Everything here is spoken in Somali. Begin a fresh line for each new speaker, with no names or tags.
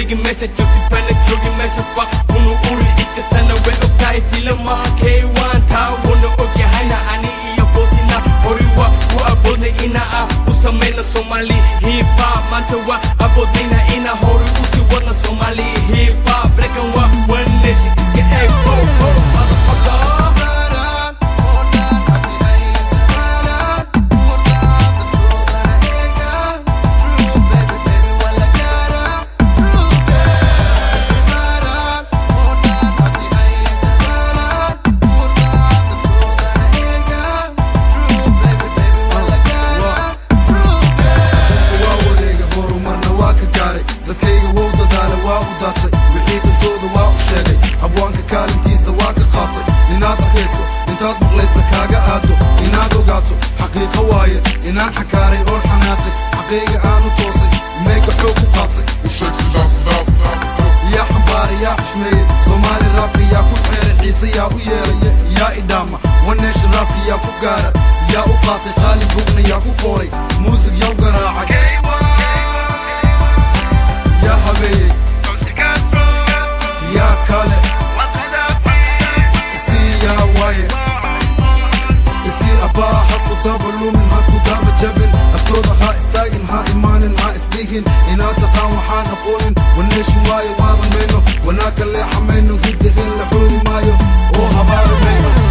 Digi mesha jogti pala jogi mesha fa Kunu uri itka sana we okai tilama K1 ta wona oki haina ani iya bosina Horiwa u abodne ina a usamena Somali hip hop mantawa abodne ina hori usi wana Somali hip hop black and white one nation iska egg ho ho motherfucker
dadkayga wou dadaalay waa u daatay wixii dantooda waa u sheegay abwaanka kaalintiisa waa ka qaatay inaad arkayso intaad maqlaysa kaaga aado inaad ogaato xaqiiqo waaye inaan xakaaray oon xanaaqay xaqayga aanu toosay meega xoog ku qaatay yaa xambaaray yaa xushmeeyey Soomaali raabka yaa ku xeeray xiise yaa u yeelaya yaa idhaama one nation raabka yaa ku gaara yaa u qaatay qaalin bugna yaa ku qooray muusig yaa u garaacay يا حبيبي يا كالي سي يا واي سي أبا حكو دابلو من حكو داب جبل أبتوضا ها استاقن ها إيمان ها استيهن إنا تقام وحان أقولن ونش واي وابن منو وناك اللي حمينو هيدهن لحوري مايو أو هبار منو